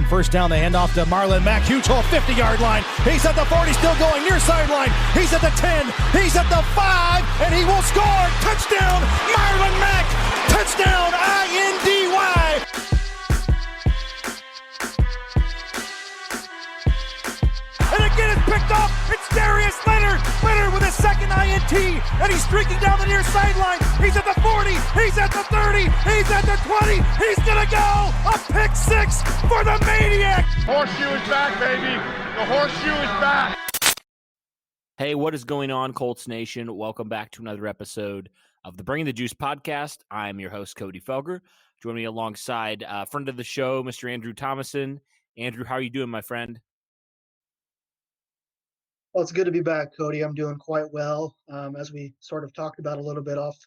first down. They hand off to Marlon Mack. Huge hole, 50-yard line. He's at the 40, still going near sideline. He's at the 10. He's at the 5, and he will score. Touchdown, Marlon Mack. Touchdown, INDY. And again, it's picked up. It's Darius Leonard. Leonard with his second INT, and he's streaking down the near sideline. He's at the 40. He's at the 30. He's at the 20. He's going to go. A pick six for the Maniac. Horseshoe is back, baby. The horseshoe is back. Hey, what is going on, Colts Nation? Welcome back to another episode of the Bring the Juice podcast. I'm your host, Cody Felger. Joining me alongside friend of the show, Mr. Andrew Thomason. Andrew, how are you doing, my friend? Well, it's good to be back, Cody. I'm doing quite well. As we sort of talked about a little bit off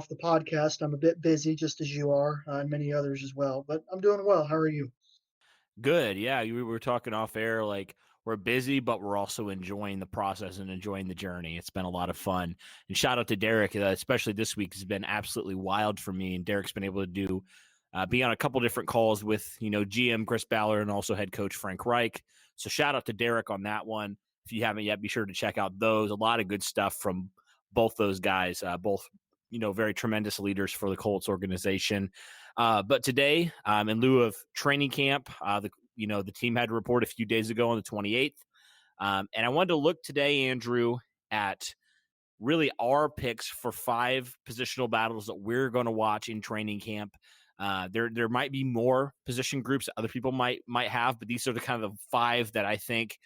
the podcast, I'm a bit busy, just as you are, and many others as well. But I'm doing well. How are you? Good. Yeah, we were talking off air. Like, we're busy, but we're also enjoying the process and enjoying the journey. It's been a lot of fun. And shout out to Derek, especially this week has been absolutely wild for me. And Derek's been able to be on a couple different calls with, GM Chris Ballard and also head coach Frank Reich. So shout out to Derek on that one. If you haven't yet, be sure to check out those. A lot of good stuff from both those guys, both, very tremendous leaders for the Colts organization. But today, in lieu of training camp, the team had to report a few days ago on the 28th. And I wanted to look today, Andrew, at really our picks for 5 positional battles that we're going to watch in training camp. There might be more position groups that other people might have, but these are the kind of 5 that I think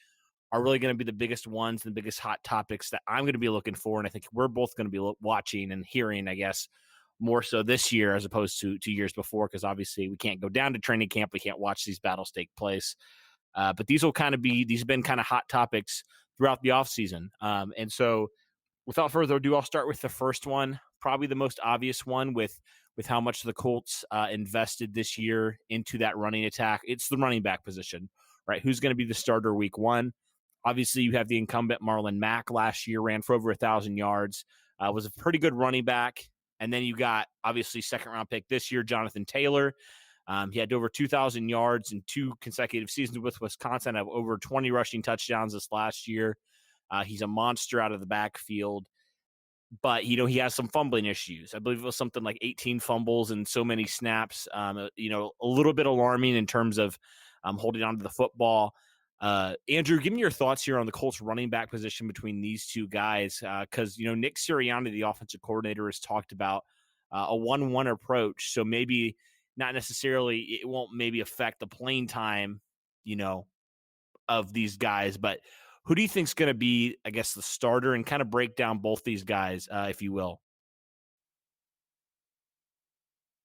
are really going to be the biggest ones and the biggest hot topics that I'm going to be looking for. And I think we're both going to be watching and hearing, I guess, more so this year as opposed to 2 years before, because obviously we can't go down to training camp. We can't watch these battles take place. But these have been kind of hot topics throughout the offseason. And so without further ado, I'll start with the first one, probably the most obvious one with how much the Colts invested this year into that running attack. It's the running back position, right? Who's going to be the starter week 1? Obviously, you have the incumbent Marlon Mack last year, ran for over 1,000 yards, was a pretty good running back. And then you got, obviously, second-round pick this year, Jonathan Taylor. He had over 2,000 yards in 2 consecutive seasons with Wisconsin, have over 20 rushing touchdowns this last year. He's a monster out of the backfield. But, he has some fumbling issues. I believe it was something like 18 fumbles and so many snaps, a little bit alarming in terms of holding on to the football. Andrew, give me your thoughts here on the Colts running back position between these 2 guys, because Nick Sirianni, the offensive coordinator, has talked about a 1-1 approach. So maybe not necessarily, it won't maybe affect the playing time, of these guys. But who do you think is going to be, I guess, the starter, and kind of break down both these guys, if you will?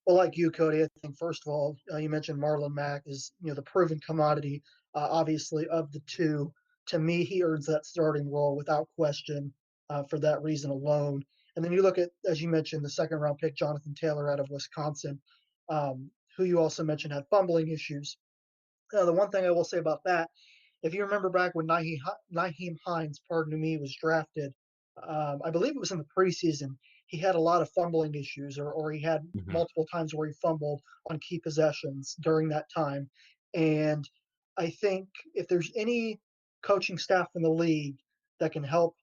Well, like you, Cody, I think first of all, you mentioned Marlon Mack is the proven commodity. Obviously, of the 2, to me, he earns that starting role without question for that reason alone. And then you look at, as you mentioned, the second-round pick, Jonathan Taylor out of Wisconsin, who you also mentioned had fumbling issues. The one thing I will say about that, if you remember back when Nyheim Hines, was drafted, I believe it was in the preseason, he had a lot of fumbling issues, or he had multiple times where he fumbled on key possessions during that time. And I think if there's any coaching staff in the league that can help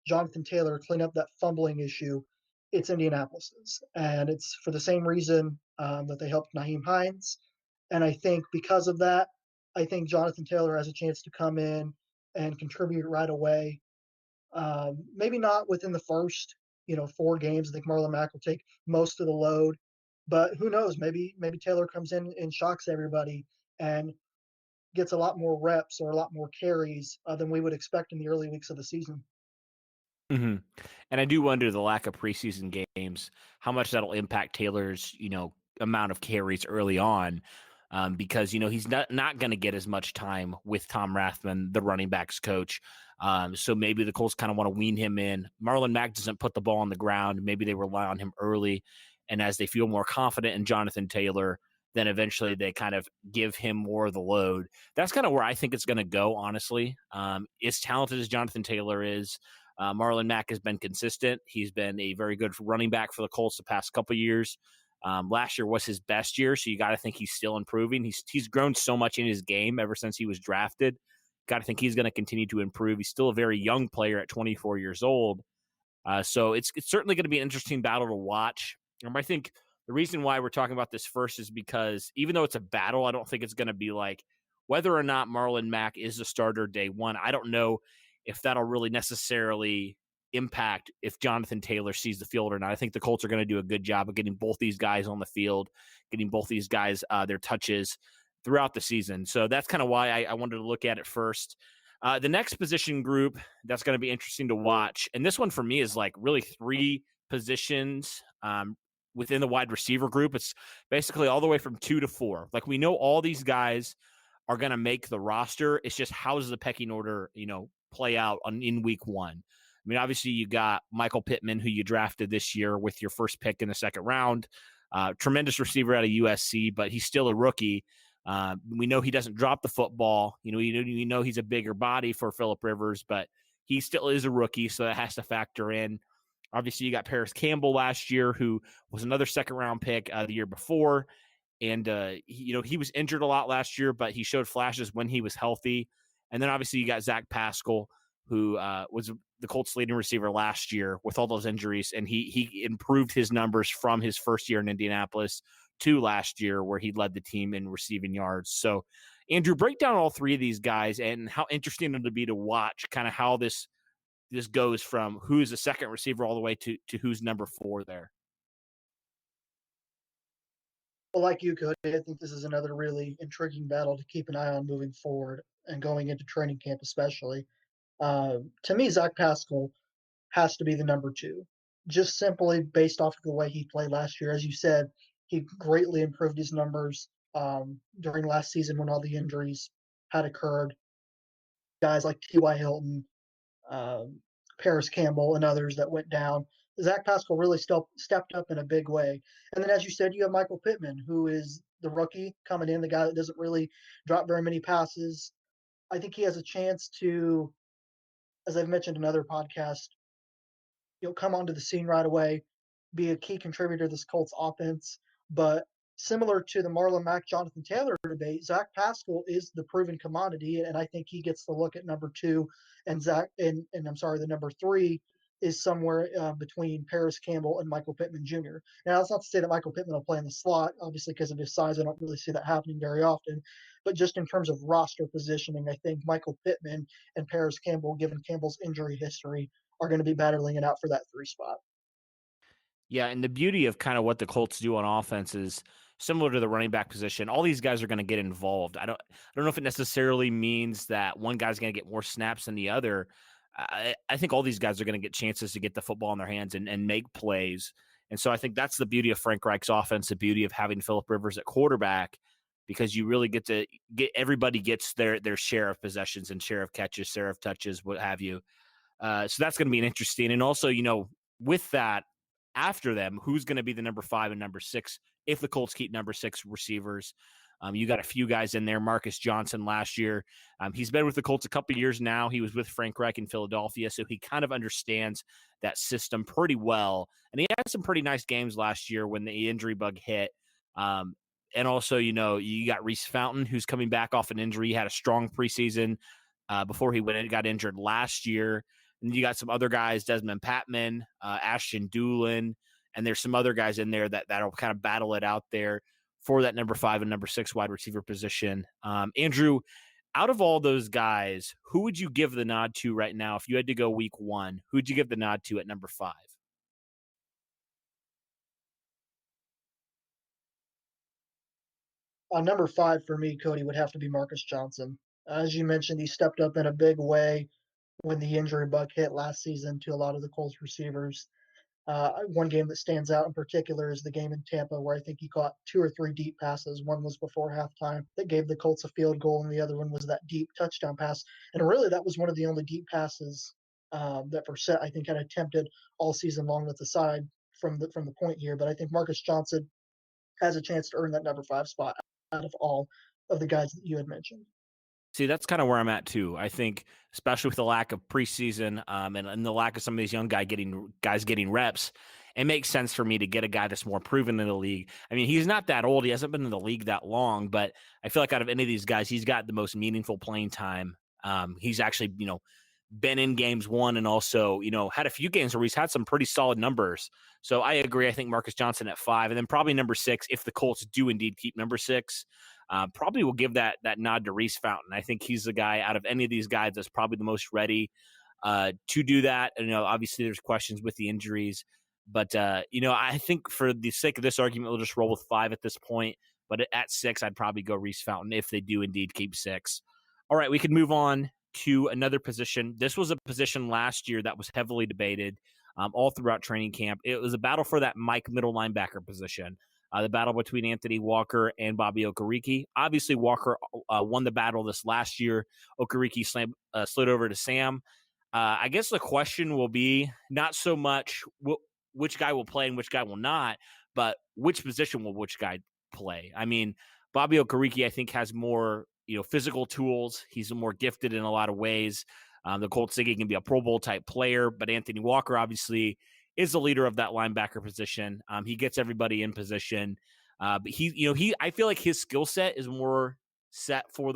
Jonathan Taylor clean up that fumbling issue, it's Indianapolis's. And it's for the same reason that they helped Nyheim Hines. And I think because of that, I think Jonathan Taylor has a chance to come in and contribute right away. Maybe not within the first, 4 games. I think Marlon Mack will take most of the load. But who knows? Maybe Taylor comes in and shocks everybody and gets a lot more reps or a lot more carries than we would expect in the early weeks of the season. Mm-hmm. And I do wonder, the lack of preseason games, how much that'll impact Taylor's, amount of carries early on, because, he's not going to get as much time with Tom Rathman, the running backs coach. So maybe the Colts kind of want to wean him in. Marlon Mack doesn't put the ball on the ground. Maybe they rely on him early. And as they feel more confident in Jonathan Taylor, then eventually they kind of give him more of the load. That's kind of where I think it's going to go, honestly. As talented as Jonathan Taylor is, Marlon Mack has been consistent. He's been a very good running back for the Colts the past couple of years. Last year was his best year, so you got to think he's still improving. He's grown so much in his game ever since he was drafted. Got to think he's going to continue to improve. He's still a very young player at 24 years old. So it's certainly going to be an interesting battle to watch. I think the reason why we're talking about this first is because even though it's a battle, I don't think it's going to be like whether or not Marlon Mack is the starter day one. I don't know if that'll really necessarily impact if Jonathan Taylor sees the field or not. I think the Colts are going to do a good job of getting both these guys on the field, getting both these guys their touches throughout the season. So that's kind of why I wanted to look at it first. The next position group that's going to be interesting to watch, and this one for me is like really three positions within the wide receiver group. It's basically all the way from 2 to 4. Like we know all these guys are going to make the roster. It's just how does the pecking order, play out in week one. I mean, obviously you got Michael Pittman, who you drafted this year with your first pick in the second round. Tremendous receiver out of USC, but he's still a rookie. We know he doesn't drop the football. We know he's a bigger body for Phillip Rivers, but he still is a rookie, so that has to factor in. Obviously, you got Paris Campbell last year, who was another second-round pick the year before, and he was injured a lot last year, but he showed flashes when he was healthy. And then obviously you got Zach Pascal, who was the Colts' leading receiver last year with all those injuries, and he improved his numbers from his first year in Indianapolis to last year, where he led the team in receiving yards. So, Andrew, break down all three of these guys and how interesting it'll be to watch kind of how this goes from who's the second receiver all the way to who's number 4 there. Well, like you, Cody, I think this is another really intriguing battle to keep an eye on moving forward and going into training camp especially. To me, Zach Pascal has to be the number 2, just simply based off of the way he played last year. As you said, he greatly improved his numbers during last season when all the injuries had occurred. Guys like T.Y. Hilton, Paris Campbell, and others that went down. Zach Pascal really stepped up in a big way. And then, as you said, you have Michael Pittman, who is the rookie coming in, the guy that doesn't really drop very many passes. I think he has a chance to, as I've mentioned in other podcasts, come onto the scene right away, be a key contributor to this Colts offense. But similar to the Marlon Mack, Jonathan Taylor debate, Zach Pascal is the proven commodity, and I think he gets the look at number 2, and the number 3 is somewhere between Paris Campbell and Michael Pittman Jr. Now, that's not to say that Michael Pittman will play in the slot, obviously because of his size. I don't really see that happening very often. But just in terms of roster positioning, I think Michael Pittman and Paris Campbell, given Campbell's injury history, are going to be battling it out for that 3 spot. Yeah, and the beauty of kind of what the Colts do on offense is similar to the running back position. All these guys are going to get involved. I don't know if it necessarily means that one guy's going to get more snaps than the other. I think all these guys are going to get chances to get the football in their hands and make plays. And so I think that's the beauty of Frank Reich's offense, the beauty of having Phillip Rivers at quarterback, because you really get everybody gets their share of possessions and share of catches, share of touches, what have you. So that's going to be an interesting. And also, with that, after them, who's going to be the number 5 and number 6 if the Colts keep number 6 receivers? You got a few guys in there. Marcus Johnson last year. He's been with the Colts a couple of years now. He was with Frank Reich in Philadelphia, so he kind of understands that system pretty well. And he had some pretty nice games last year when the injury bug hit. And also, you got Reese Fountain, who's coming back off an injury. He had a strong preseason before he got injured last year. And you got some other guys, Desmond Patman, Ashton Doolin, and there's some other guys in there that'll kind of battle it out there for that number 5 and number 6 wide receiver position. Andrew, out of all those guys, who would you give the nod to right now if you had to go week 1? Who would you give the nod to at number 5? Number 5 for me, Cody, would have to be Marcus Johnson. As you mentioned, he stepped up in a big way when the injury bug hit last season to a lot of the Colts receivers. One game that stands out in particular is the game in Tampa where I think he caught 2 or 3 deep passes. One was before halftime that gave the Colts a field goal, and the other one was that deep touchdown pass. And really, that was one of the only deep passes that Brissett, I think, had attempted all season long with the side from the point here. But I think Marcus Johnson has a chance to earn that number 5 spot out of all of the guys that you had mentioned. See, that's kind of where I'm at too. I think, especially with the lack of preseason and the lack of some of these young guys getting reps, it makes sense for me to get a guy that's more proven in the league. I mean, he's not that old. He hasn't been in the league that long, but I feel like out of any of these guys, he's got the most meaningful playing time. He's actually, been in games won and also, had a few games where he's had some pretty solid numbers. So I agree. I think Marcus Johnson at 5, and then probably number 6, if the Colts do indeed keep number 6, probably will give that nod to Reese Fountain. I think he's the guy out of any of these guys that's probably the most ready to do that. And, obviously there's questions with the injuries, but, I think for the sake of this argument, we'll just roll with 5 at this point. But at 6, I'd probably go Reese Fountain if they do indeed keep 6. All right, we can move on to another position. This was a position last year that was heavily debated all throughout training camp. It was a battle for that Mike middle linebacker position. The battle between Anthony Walker and Bobby Okereke. Obviously, Walker won the battle this last year. Okereke slid over to Sam. I guess the question will be not so much which guy will play and which guy will not, but which position will which guy play. I mean, Bobby Okereke, I think, has more physical tools. He's more gifted in a lot of ways. The Colts think he can be a Pro Bowl type player, but Anthony Walker obviously is the leader of that linebacker position. He gets everybody in position, but I feel like his skill set is more set for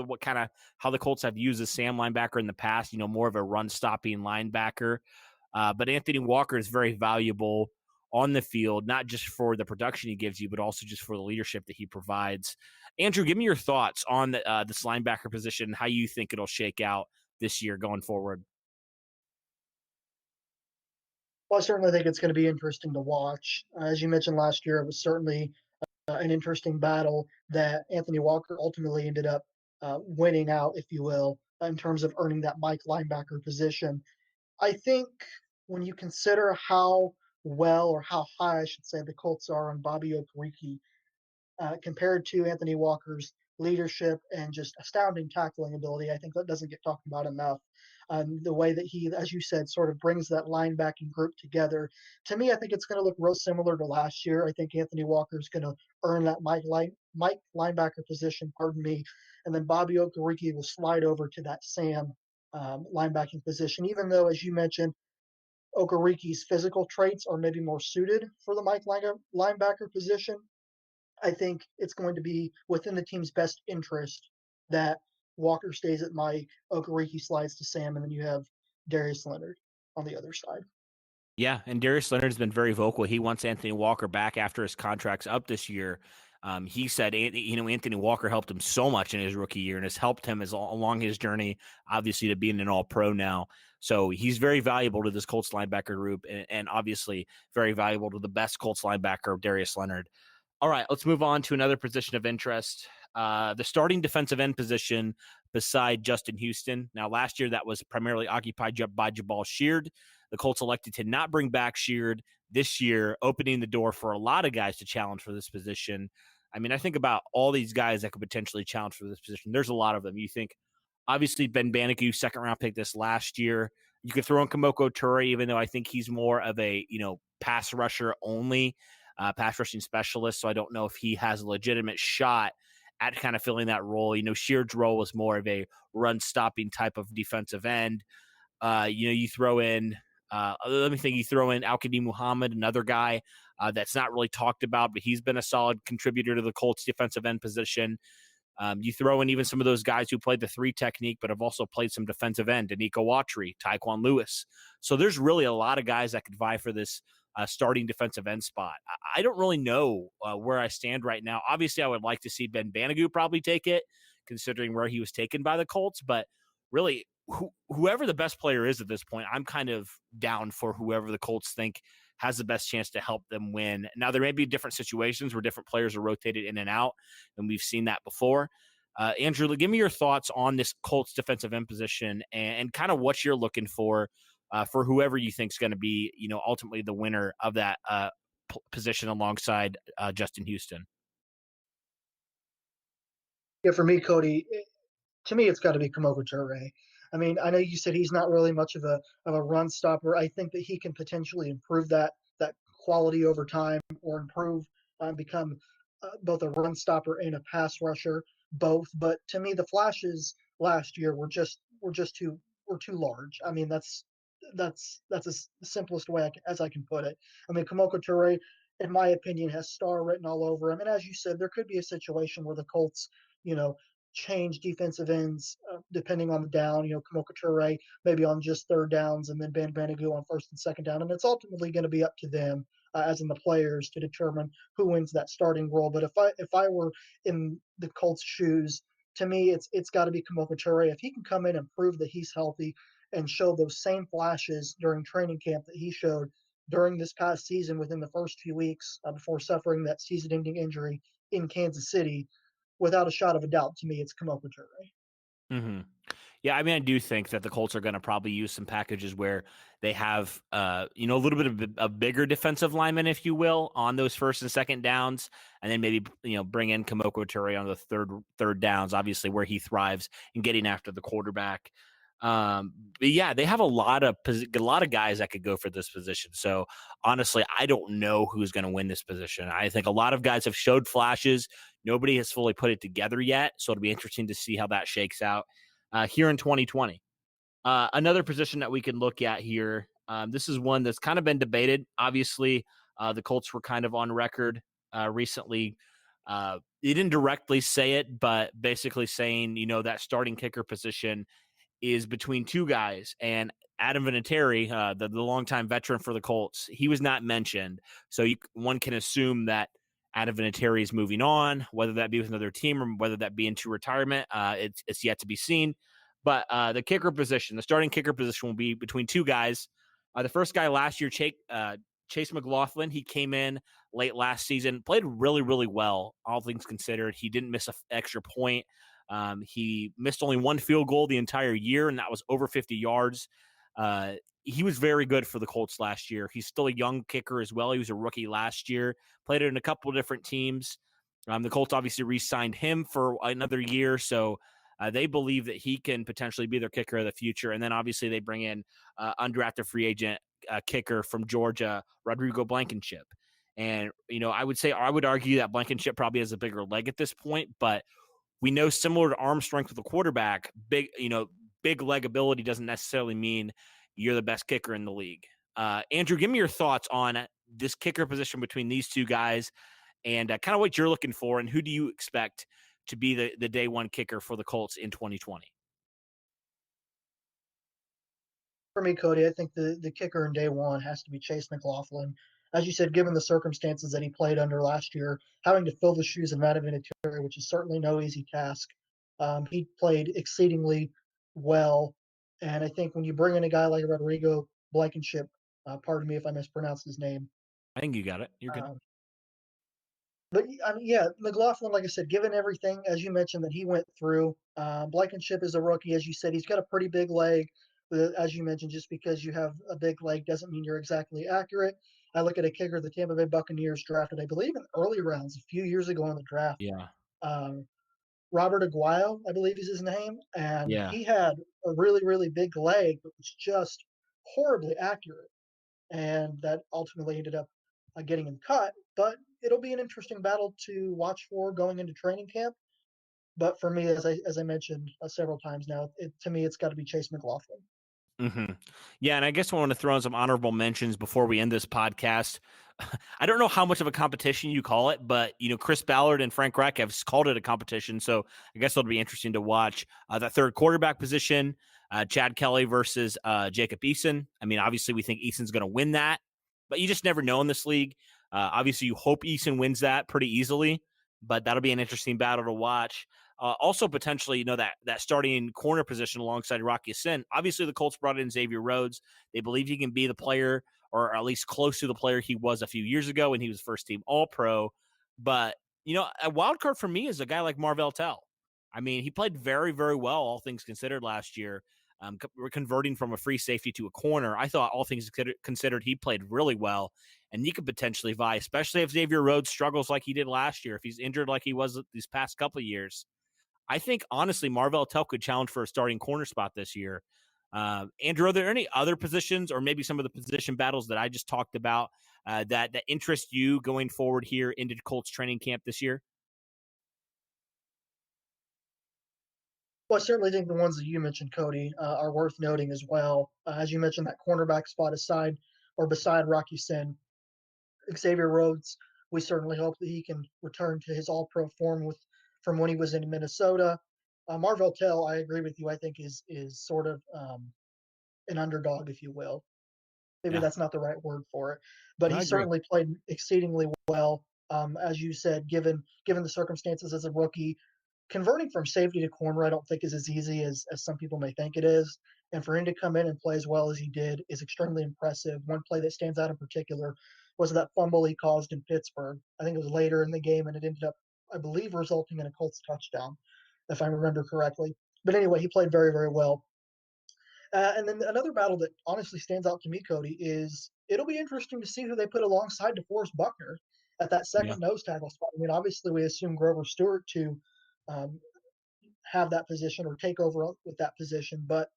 how the Colts have used a Sam linebacker in the past. More of a run stopping linebacker. But Anthony Walker is very valuable on the field, not just for the production he gives you, but also just for the leadership that he provides. Andrew, give me your thoughts on this linebacker position, how you think it'll shake out this year going forward. Well, I certainly think it's going to be interesting to watch. As you mentioned last year, it was certainly an interesting battle that Anthony Walker ultimately ended up winning out, if you will, in terms of earning that Mike linebacker position. I think when you consider how well, or how high, I should say, the Colts are on Bobby Okereke, compared to Anthony Walker's leadership and just astounding tackling ability, I think that doesn't get talked about enough. The way that he, as you said, sort of brings that linebacking group together. To me, I think it's going to look real similar to last year. I think Anthony Walker is going to earn that Mike linebacker position, pardon me, and then Bobby Okereke will slide over to that Sam linebacking position, even though, as you mentioned, Okereke's physical traits are maybe more suited for the Mike linebacker position. I think it's going to be within the team's best interest that Walker stays at Mike, Okereke slides to Sam, and then you have Darius Leonard on the other side. Yeah, and Darius Leonard's been very vocal. He wants Anthony Walker back after his contract's up this year. He said, Anthony Walker helped him so much in his rookie year and has helped him along his journey, obviously, to being an all-pro now. So he's very valuable to this Colts linebacker group and obviously very valuable to the best Colts linebacker, Darius Leonard. All right, let's move on to another position of interest. The starting defensive end position beside Justin Houston. Now, last year that was primarily occupied by Jabal Sheard. The Colts elected to not bring back Sheard this year, opening the door for a lot of guys to challenge for this position. I mean, I think about all these guys that could potentially challenge for this position. There's a lot of them. You think, obviously, Ben Banigou, second-round pick this last year. You could throw in Kamoko Toure, even though I think he's more of a, pass rusher only, pass rushing specialist. So I don't know if he has a legitimate shot at kind of filling that role. Sheard's role was more of a run-stopping type of defensive end. You throw in you throw in Al-Qadim Muhammad, another guy that's not really talked about, but he's been a solid contributor to the Colts defensive end position. You throw in even some of those guys who played the 3 technique, but have also played some defensive end, Danico Autry, Tyquan Lewis. So there's really a lot of guys that could vie for this starting defensive end spot. I don't really know where I stand right now. Obviously, I would like to see Ben Banigou probably take it, considering where he was taken by the Colts, but really, whoever the best player is at this point, I'm kind of down for whoever the Colts think has the best chance to help them win. Now, there may be different situations where different players are rotated in and out, and we've seen that before. Andrew, give me your thoughts on this Colts defensive end position and kind of what you're looking for whoever you think is going to be, ultimately the winner of that position alongside Justin Houston. Yeah, for me, Cody, to me, it's got to be Kamoko Toure. I mean, I know you said he's not really much of a run stopper. I think that he can potentially improve that quality over time, or become both a run stopper and a pass rusher, both. But to me, the flashes last year were too large. I mean, that's that's the simplest way as I can put it. I mean, Kamoko Toure, in my opinion, has star written all over him. And as you said, there could be a situation where the Colts, you know, change defensive ends depending on the down. You know, Kamoko Toure maybe on just third downs, and then Ben Banogu on first and second down. And it's ultimately going to be up to them, as in the players, to determine who wins that starting role. But if I were in the Colts' shoes, to me, it's got to be Kamoko Toure. If he can come in and prove that he's healthy and show those same flashes during training camp that he showed during this past season within the first few weeks before suffering that season-ending injury in Kansas City, without a shot of a doubt, to me, it's Kamoko Toure. Mm-hmm. Yeah, I mean, I do think that the Colts are going to probably use some packages where they have, a little bit of a bigger defensive lineman, if you will, on those first and second downs, and then maybe bring in Kamoko Toure on the third downs, obviously where he thrives in getting after the quarterback. But yeah, they have a lot of guys that could go for this position. So honestly, I don't know who's going to win this position. I think a lot of guys have showed flashes. Nobody has fully put it together yet. So it'll be interesting to see how that shakes out here in 2020. Another position that we can look at here. This is one that's kind of been debated. Obviously, the Colts were kind of on record recently. They didn't directly say it, but basically saying, that starting kicker position is between two guys, and Adam Vinatieri, the longtime veteran for the Colts, he was not mentioned. So one can assume that Adam Vinatieri is moving on, whether that be with another team or whether that be into retirement. It's yet to be seen. But the kicker position, the starting kicker position, will be between two guys. The first guy last year, Chase McLaughlin, he came in late last season, played really, really well, all things considered. He didn't miss an extra point. He missed only one field goal the entire year, and that was over 50 yards. He was very good for the Colts last year. He's still a young kicker as well. He was a rookie last year, played it in a couple of different teams. The Colts obviously re-signed him for another year, so they believe that he can potentially be their kicker of the future. And then obviously they bring in undrafted free agent kicker from Georgia, Rodrigo Blankenship. And, I would argue that Blankenship probably has a bigger leg at this point, but we know, similar to arm strength with a quarterback, big leg ability doesn't necessarily mean you're the best kicker in the league. Andrew, give me your thoughts on this kicker position between these two guys and kind of what you're looking for, and who do you expect to be the day one kicker for the Colts in 2020? For me, Cody, I think the kicker in day one has to be Chase McLaughlin. As you said, given the circumstances that he played under last year, having to fill the shoes of Matt Vinatieri, which is certainly no easy task, he played exceedingly well. And I think when you bring in a guy like Rodrigo Blankenship, pardon me if I mispronounced his name. I think you got it. You're good. But I mean, yeah, McLaughlin, like I said, given everything, as you mentioned, that he went through, Blankenship is a rookie, as you said. He's got a pretty big leg. As you mentioned, just because you have a big leg doesn't mean you're exactly accurate. I look at a kicker the Tampa Bay Buccaneers drafted, I believe, in early rounds a few years ago in the draft. Yeah. Robert Aguayo, I believe is his name. And Yeah. he had a really, really big leg, but was just horribly accurate. And that ultimately ended up getting him cut. But it'll be an interesting battle to watch for going into training camp. But for me, as I mentioned several times now, to me, it's got to be Chase McLaughlin. Mm-hmm. Yeah, and I guess I want to throw in some honorable mentions before we end this podcast. I don't know how much of a competition you call it, but Chris Ballard and Frank Reich have called it a competition, so I guess it'll be interesting to watch that third quarterback position, Chad Kelly versus Jacob Eason. I mean, obviously, we think Eason's going to win that, but you just never know in this league. Obviously, you hope Eason wins that pretty easily, but that'll be an interesting battle to watch. Also, potentially, that starting corner position alongside Rocky Sin. Obviously, the Colts brought in Xavier Rhodes. They believe he can be the player, or at least close to the player he was a few years ago when he was first-team All-Pro. But, a wild card for me is a guy like Marvell Tell. I mean, he played very, very well, all things considered, last year. Converting from a free safety to a corner. I thought, all things considered, he played really well, and he could potentially vie, especially if Xavier Rhodes struggles like he did last year, if he's injured like he was these past couple of years. I think, honestly, Marvell Tell could challenge for a starting corner spot this year. Andrew, are there any other positions, or maybe some of the position battles that I just talked about that interest you going forward here into Colts training camp this year? Well, I certainly think the ones that you mentioned, Cody, are worth noting as well. As you mentioned, that cornerback spot aside or beside Rocky Sin, Xavier Rhodes, we certainly hope that he can return to his all-pro form from when he was in Minnesota. Marvell Tell, I agree with you. I think is sort of an underdog, if you will. Maybe Yeah. that's not the right word for it, but No, he I agree. certainly played exceedingly well. As you said, given the circumstances as a rookie, converting from safety to corner, I don't think is as easy as some people may think it is. And for him to come in and play as well as he did is extremely impressive. One play that stands out in particular was that fumble he caused in Pittsburgh. I think it was later in the game, and it ended up, I believe, resulting in a Colts touchdown, if I remember correctly. But anyway, he played very, very well. And then another battle that honestly stands out to me, Cody, is it'll be interesting to see who they put alongside DeForest Buckner at that Yeah. second nose tackle spot. I mean, obviously, we assume Grover Stewart to um, have that position or take over with that position. But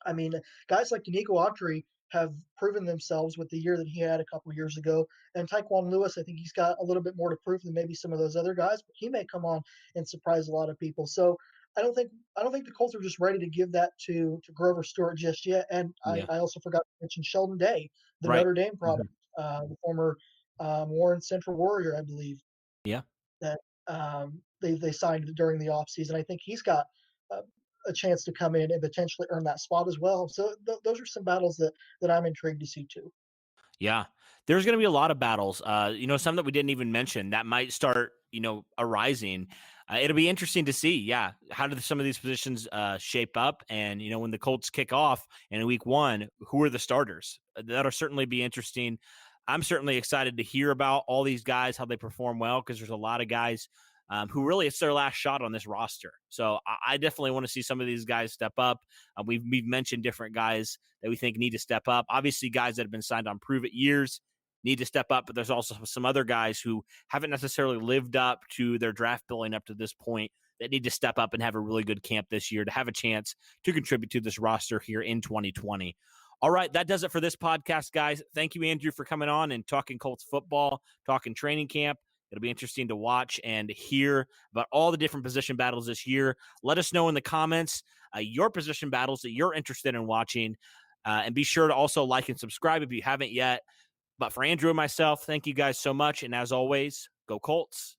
I mean, guys like Danico Autry have proven themselves with the year that he had a couple years ago. And Tyquan Lewis, I think he's got a little bit more to prove than maybe some of those other guys, but he may come on and surprise a lot of people. So I don't think the Colts are just ready to give that to Grover Stewart just yet. And I, Yeah. I also forgot to mention Sheldon Day, the Right. Notre Dame Mhm. product, the former Warren Central Warrior, I believe Yeah. that they signed during the offseason. I think he's got uh, a chance to come in and potentially earn that spot as well. So those are some battles that I'm intrigued to see too. Yeah. There's going to be a lot of battles. Some that we didn't even mention that might start, arising. It'll be interesting to see. Yeah. How do some of these positions shape up? And, when the Colts kick off in week 1, who are the starters? That'll certainly be interesting. I'm certainly excited to hear about all these guys, how they perform well, because there's a lot of guys who really it's their last shot on this roster. So I definitely want to see some of these guys step up. We've mentioned different guys that we think need to step up. Obviously, guys that have been signed on prove it years need to step up, but there's also some other guys who haven't necessarily lived up to their draft billing up to this point that need to step up and have a really good camp this year to have a chance to contribute to this roster here in 2020. All right, that does it for this podcast, guys. Thank you, Andrew, for coming on and talking Colts football, talking training camp. It'll be interesting to watch and hear about all the different position battles this year. Let us know in the comments your position battles that you're interested in watching. And be sure to also like and subscribe if you haven't yet. But for Andrew and myself, thank you guys so much. And as always, go Colts.